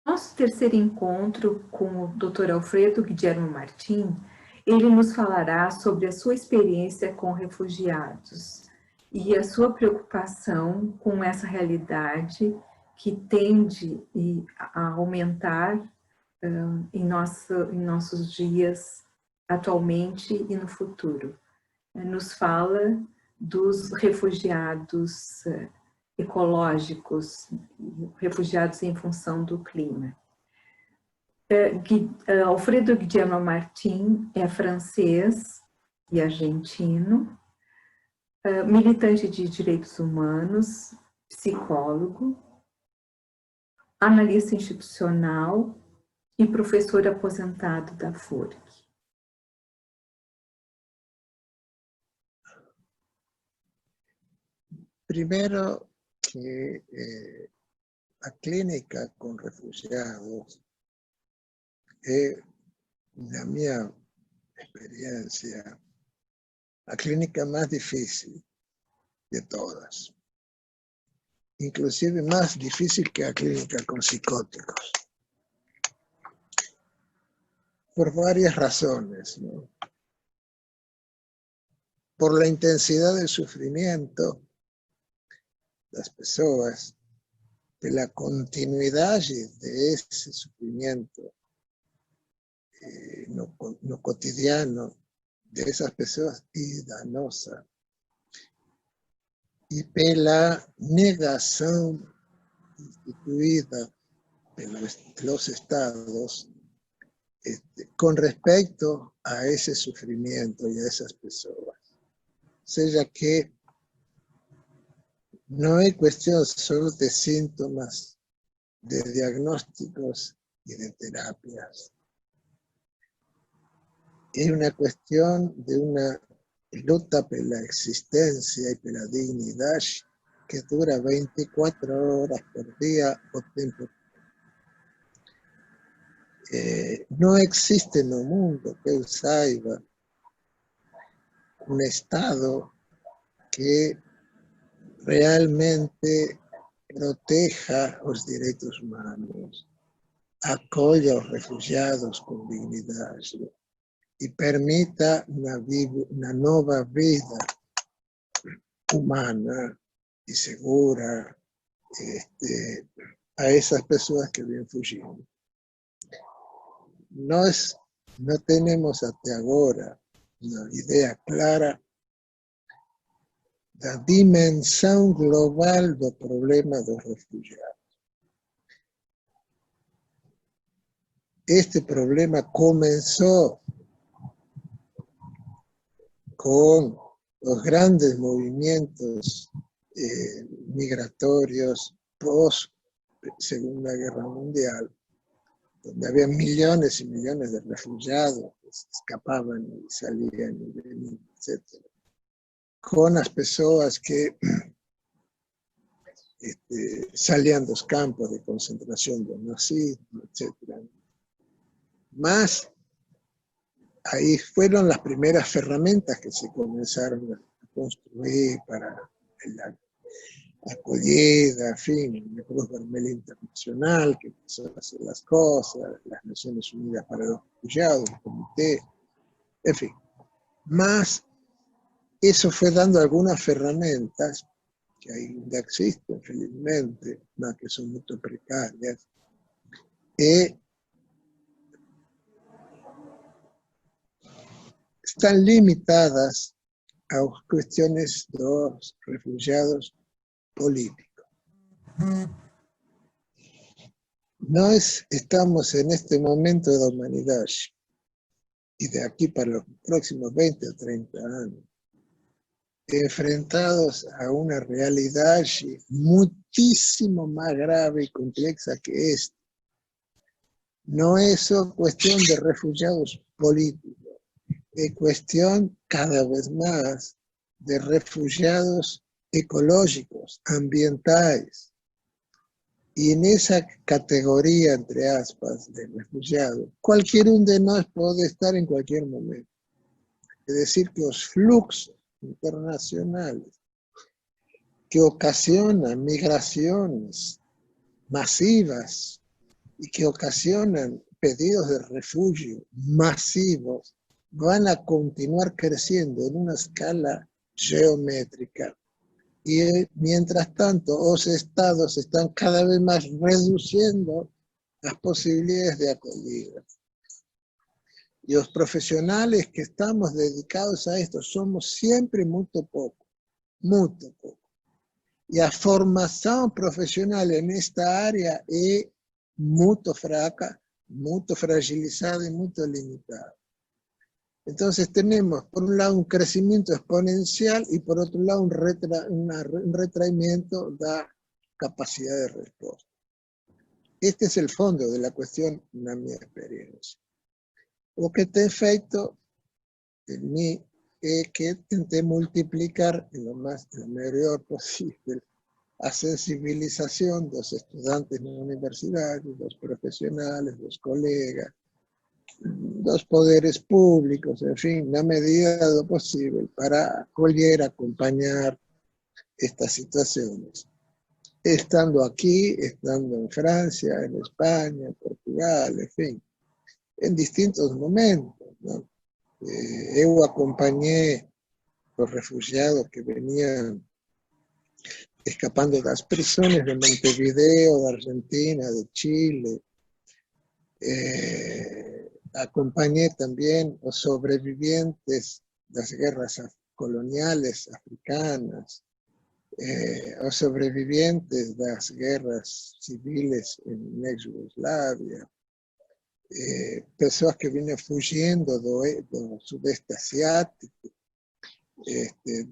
Nosso terceiro encontro com o Dr. Alfredo Guillermo Martim, ele nos falará sobre a sua experiência com refugiados e a sua preocupação com essa realidade que tende a aumentar em nossos dias atualmente e no futuro. Nos fala dos refugiados ecológicos, refugiados em função do clima. Alfredo Guillermo Martim é francês e argentino, militante de direitos humanos, psicólogo, analista institucional e professor aposentado da FORC. Primero, que la clínica con refugiados es, la mía experiencia, la clínica más difícil de todas. Inclusive más difícil que la clínica con psicóticos. Por varias razones, ¿no? Por la intensidad del sufrimiento, las personas, de la continuidad de ese sufrimiento no cotidiano de esas personas y danosa, y por la negación instituida de los estados con respecto a ese sufrimiento y a esas personas. O sea que no es cuestión solo de síntomas, de diagnósticos y de terapias. Es una cuestión de una lucha por la existencia y por la dignidad que dura 24 horas por día o tiempo. No existe en el mundo que yo saiba un estado que realmente proteja los derechos humanos, acoja a los refugiados con dignidad y permita una nueva vida humana y segura a esas personas que vienen fugiendo. No tenemos hasta ahora una idea clara de la dimensión global del problema de los refugiados. Este problema comenzó con los grandes movimientos migratorios post Segunda Guerra Mundial, donde había millones y millones de refugiados que escapaban y salían y venían, etc. Con las personas que salían de los campos de concentración del nazismo, etc. Más, ahí fueron las primeras herramientas que se comenzaron a construir para la acogida, en fin, la Cruz Vermelha Internacional, que empezó a hacer las cosas, las Naciones Unidas para los Refugiados, el Comité, en fin. Más, eso fue dando algunas herramientas que ainda existen, felizmente, más que son muy precarias, están limitadas a cuestiones de los refugiados políticos. Estamos en este momento de la humanidad y de aquí para los próximos 20 o 30 años enfrentados a una realidad muchísimo más grave y compleja que esta. No es solo cuestión de refugiados políticos, es cuestión cada vez más de refugiados ecológicos, ambientales. Y en esa categoría, entre aspas, de refugiados, cualquier uno de nosotros puede estar en cualquier momento. Es decir, que los fluxos internacionales que ocasionan migraciones masivas y que ocasionan pedidos de refugio masivos, van a continuar creciendo en una escala geométrica. Y mientras tanto, los estados están cada vez más reduciendo las posibilidades de acogida. Y los profesionales que estamos dedicados a esto somos siempre muy poco. E a formação profissional nesta área é muito fraca, muito fragilizada e muito limitada. Então, temos, por um lado, um crescimento exponencial e, por outro lado, um retraimento da capacidade de resposta. Este é o fundo da questão na minha experiência. O que tem feito em mim é que tentei multiplicar lo maior possível a sensibilização dos estudantes na universidade, dos profissionais, dos colegas, dos poderes públicos, enfim, na medida do possível, para acolher, acompanhar estas situações. Estando aqui, estando em França, em Espanha, em Portugal, enfim, em distintos momentos, não? Eu acompanhei os refugiados que veniam escapando das prisões de Montevideo, da Argentina, de Chile. Acompanhei também os sobreviventes das guerras coloniales africanas, os sobreviventes das guerras civiles em ex-Yugoslavia, pessoas que vinham fugindo do Sudeste Asiático,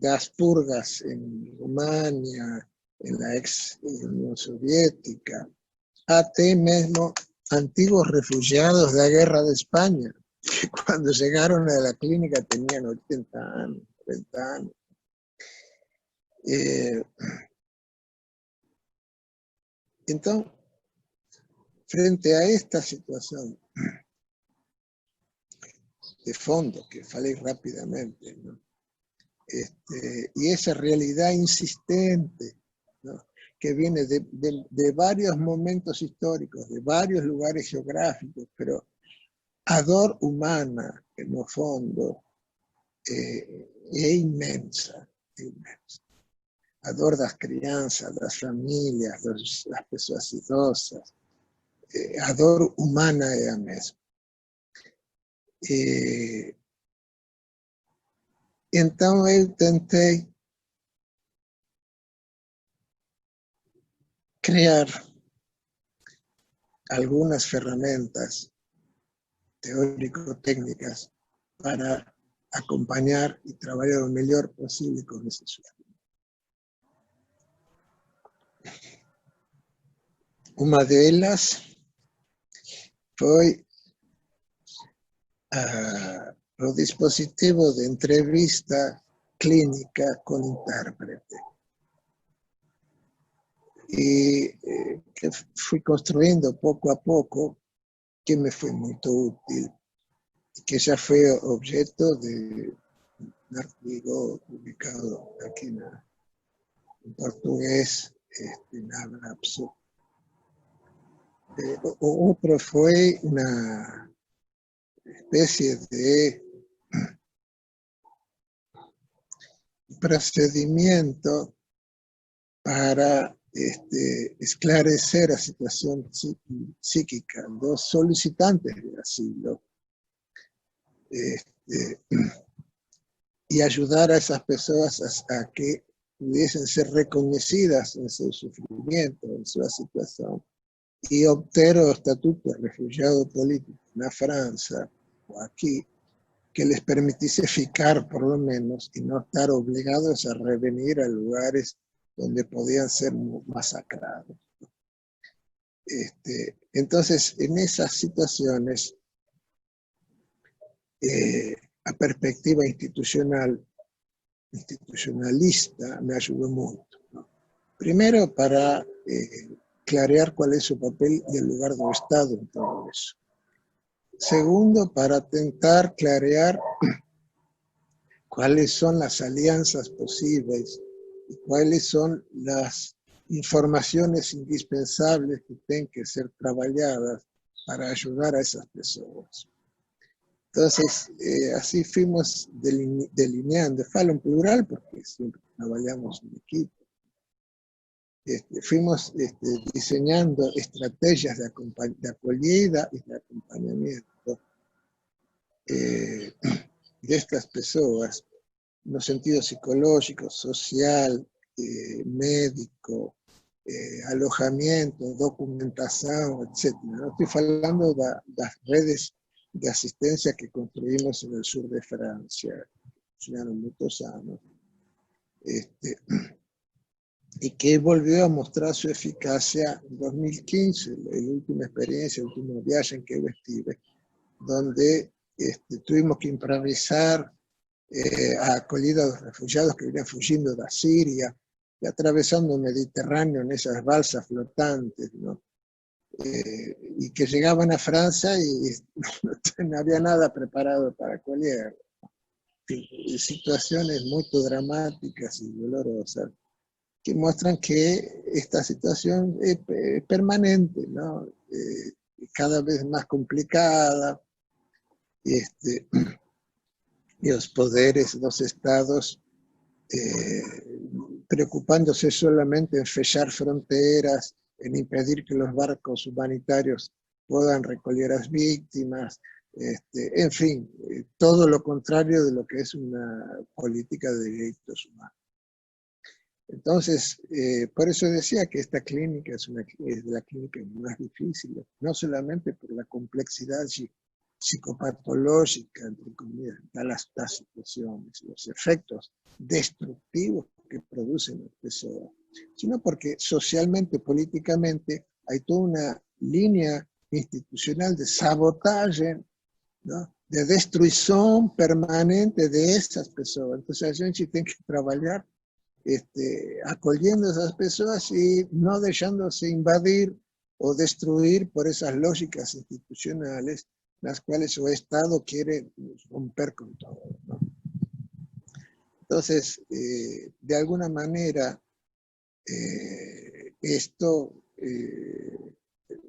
das purgas em Rumânia, na ex-União Soviética, até mesmo antigos refugiados da Guerra de Espanha, que quando chegaram a la clínica tinham 80 anos, 90 anos. Então, frente a esta situação de fondo, que falei rapidamente, ¿no? Y esa realidad insistente, ¿no? Que viene de varios momentos históricos, de varios lugares geográficos, pero a dor humana, en el fondo, es inmensa, inmensa. A dor das crianças, das famílias, das pessoas idosas, a dor humana é a mesma. Então eu tentei criar algumas ferramentas teórico-técnicas para acompanhar e trabalhar o melhor possível com esses sujeitos. Uma delas foi o dispositivo de entrevista clínica com intérprete. E que fui construindo pouco a pouco, que me foi muito útil, e que já foi objeto de um artigo publicado aqui em português, na Abrapso. O outro foi uma espécie de procedimento para esclarecer a situação psíquica dos solicitantes de asilo e ajudar a essas pessoas a que pudiesen ser reconhecidas em seu sofrimento, em sua situação, e obter o estatuto de refugiado político na França ou aqui, que les permitisse ficar, por lo menos, e não estar obrigados a revenir a lugares donde podían ser masacrados. Entonces, en esas situaciones, a perspectiva institucionalista me ayudó mucho, ¿no? Primero, para clarear cuál es su papel y el lugar del Estado en todo eso. Segundo, para intentar clarear cuáles son las alianzas posibles y cuáles son las informaciones indispensables que tienen que ser trabajadas para ayudar a esas personas. Entonces, así fuimos delineando, falo en plural porque siempre trabajamos en equipo. Fuimos diseñando estrategias de acogida y de acompañamiento de estas personas, en los sentidos psicológico, social, médico, alojamiento, documentación, etc. No estoy hablando de las redes de asistencia que construimos en el sur de Francia, funcionaron muchos años, y que volvió a mostrar su eficacia en 2015, la última experiencia, el último viaje en que yo estuve, donde tuvimos que improvisar a acogida a los refugiados que venían fugiendo de Siria y atravesando el Mediterráneo en esas balsas flotantes, ¿no? Y que llegaban a Francia y no había nada preparado para acoger. Situaciones muy dramáticas y dolorosas que muestran que esta situación es permanente, ¿no? Cada vez más complicada, y los poderes, los estados, preocupándose solamente en sellar fronteras, en impedir que los barcos humanitarios puedan recoger a las víctimas, en fin, todo lo contrario de lo que es una política de derechos humanos. Entonces, por eso decía que esta clínica es la clínica más difícil, no solamente por la complejidad psicopatológica, entre comillas, de las situaciones, los efectos destructivos que producen las personas, sino porque socialmente, políticamente, hay toda una línea institucional de sabotaje, ¿no? De destrucción permanente de esas personas. Entonces, a gente tiene que trabajar acogiendo a esas personas y no dejándose invadir o destruir por esas lógicas institucionales, las cuales su Estado quiere romper con todo, ¿no? Entonces, de alguna manera, esto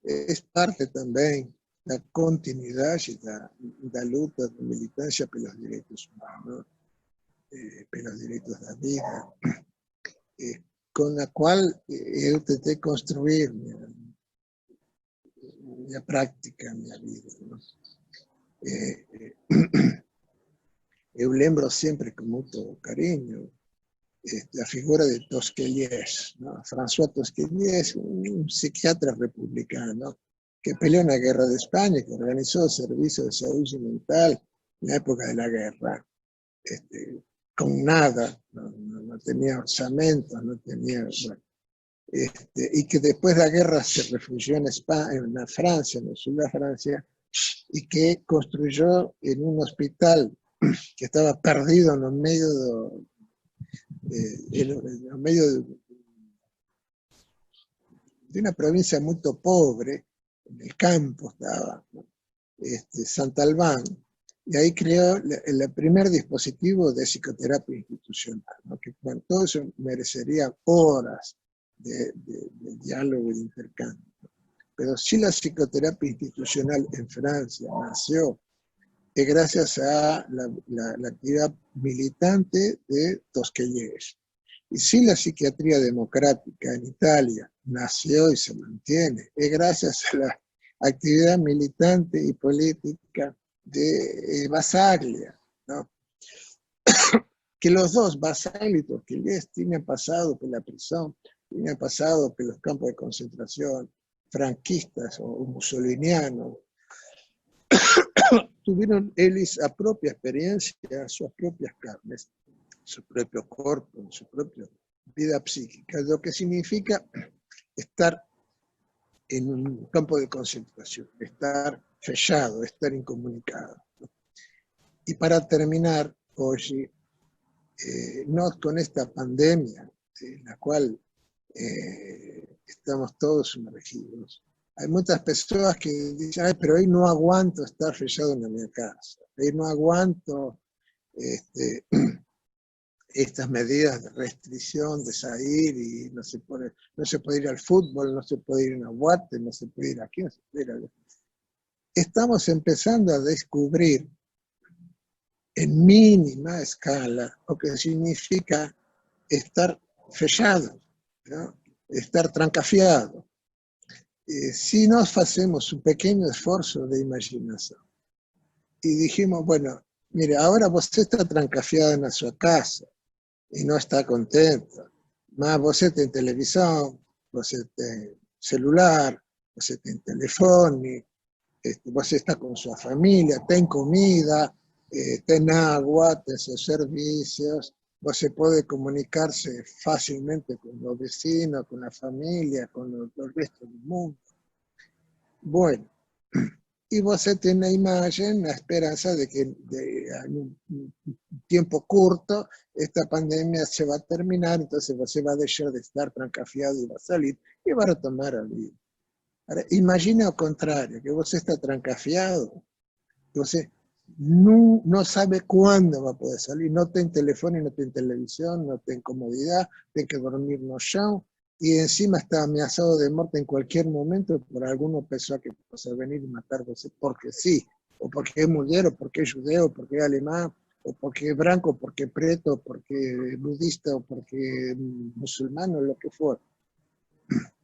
es parte también de la continuidad y la lucha de militancia por los derechos humanos, por los derechos de la vida, con la cual yo intenté construir mi práctica, mi vida, ¿no? Yo lembro siempre con mucho cariño la figura de Tosquelles, ¿no? François Tosquelles, un psiquiatra republicano que peleó en la guerra de España, que organizó el servicio de salud mental en la época de la guerra, con nada, no tenía orçamento, no tenía... Bueno, y que después de la guerra se refugió en España, en Francia, en el sur de Francia, y que construyó en un hospital que estaba perdido en el medio de una provincia muy pobre, en el campo estaba, ¿no? Santa Albán, y ahí creó el primer dispositivo de psicoterapia institucional, ¿no? Que bueno, todo eso merecería horas de diálogo y de intercambio. Pero si la psicoterapia institucional en Francia nació gracias a la actividad militante de Tosquelles. Y si la psiquiatría democrática en Italia nació y se mantiene, es gracias a la actividad militante y política de Basaglia, ¿no? Que los dos, Basaglia y Tosquelles, tienen pasado por la prisión, tienen pasado por los campos de concentración franquistas o mussolinianos, tuvieron ellos a propia experiencia, sus propias carnes, su propio cuerpo, su propia vida psíquica, lo que significa estar en un campo de concentración, estar sellado, estar incomunicado. Y para terminar, hoy, no con esta pandemia, en la cual estamos todos sumergidos, hay muchas personas que dicen, ay, pero hoy no aguanto estar sellado en mi casa, hoy no aguanto estas medidas de restricción, de salir, y no se puede ir al fútbol, no se puede ir a una boate, no se puede ir aquí, no se puede ir allá. estamos empezando a descubrir en mínima escala lo que significa estar fechado, ¿no? Estar trancafiado. Si nos hacemos un pequeño esfuerzo de imaginación y dijimos, bueno, mire, ahora usted está trancafiado en su casa y no está contento, mas usted tiene televisión, usted tiene celular, usted tiene teléfono, você está con su familia, tiene comida, tiene agua, tiene sus servicios, você puede comunicarse fácilmente con los vecinos, con la familia, con el resto del mundo. Bueno, y você tiene la imagen, la esperanza de que en un tiempo corto esta pandemia se va a terminar, entonces você va a dejar de estar trancafiado y va a salir y va a retomar la vida. Ahora, imagine al contrario, que você está trancafiado, que você no sabe cuándo va a poder salir, no tiene teléfono, no tiene televisión, no tiene comodidad, tiene que dormir no chão, y encima está amenazado de muerte en cualquier momento por alguna persona que pueda venir y matar você porque sí, o porque es mujer, o porque es judeo, o porque es alemán, o porque es blanco, o porque es preto, o porque es budista, o porque es musulmán, o lo que fuera.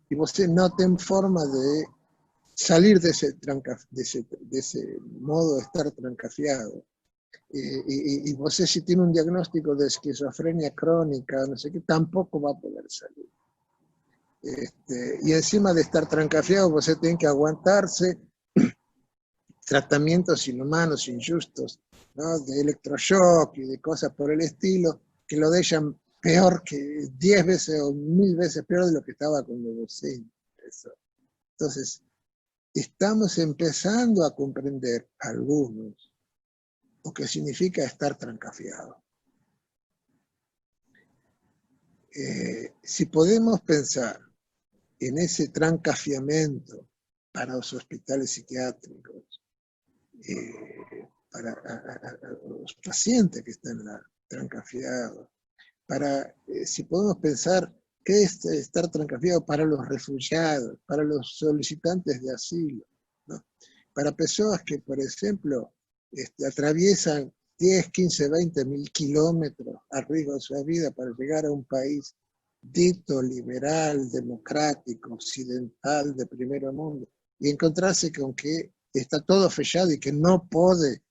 Y você no tiene forma de salir de ese modo de estar trancafiado. Y você si tiene un diagnóstico de esquizofrenia crónica, no sé qué, tampoco va a poder salir. Y encima de estar trancafiado, você tiene que aguantarse tratamientos inhumanos, injustos, ¿no? De electroshock y de cosas por el estilo, que lo dejan peor que 10 veces o 1000 veces peor de lo que estaba cuando você empezó. Entonces, estamos empezando a comprender algunos lo que significa estar trancafiado. Si podemos pensar en ese trancafiamiento para los hospitales psiquiátricos, para los pacientes que están trancafiados, si podemos pensar qué es estar trancafiado para los refugiados, para los solicitantes de asilo, ¿no? Para personas que, por ejemplo, atraviesan 10, 15, 20 mil kilómetros a riesgo de su vida para llegar a un país dito liberal, democrático, occidental, de primer mundo, y encontrarse con que está todo fechado y que no puede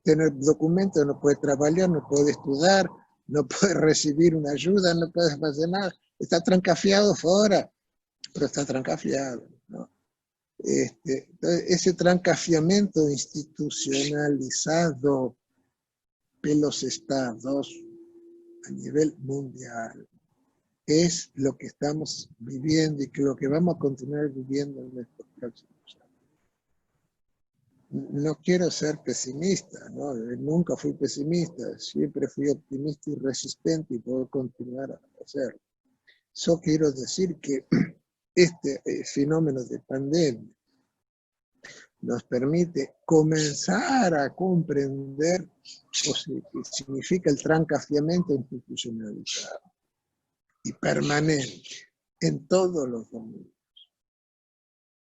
tener documentos, no puede trabajar, no puede estudiar, no puede recibir una ayuda, no puede hacer nada. Está trancafiado fuera, pero está trancafiado, ¿no? Ese trancafiamiento institucionalizado de los estados a nivel mundial es lo que estamos viviendo y que lo que vamos a continuar viviendo en estos próximos años. No quiero ser pesimista, ¿no? Nunca fui pesimista, siempre fui optimista y resistente y puedo continuar a hacerlo. Solo quiero decir que este fenómeno de pandemia nos permite comenzar a comprender lo que significa el trancafiamiento institucionalizado y permanente en todos los dominios.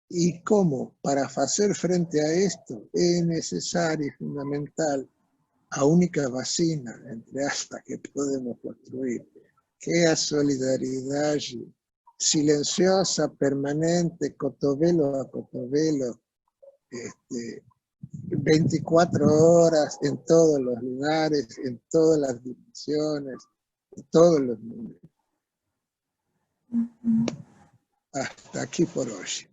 Y cómo para hacer frente a esto es necesario y fundamental la única vacina, entre aspas, que podemos construir, que es la solidaridad silenciosa, permanente, cotovelo a cotovelo, 24 horas en todos los lugares, en todas las dimensiones, en todos los momentos. Hasta aqui por hoje.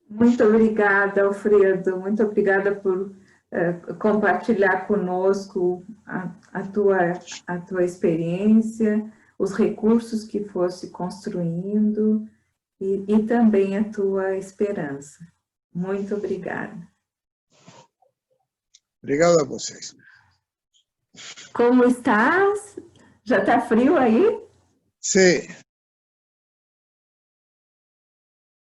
Muito obrigada, Alfredo. Muito obrigada por compartilhar conosco a tua experiência, os recursos que fosse construindo e também a tua esperança. Muito obrigada. Obrigado a vocês. Como estás? Já está frio aí? Sim.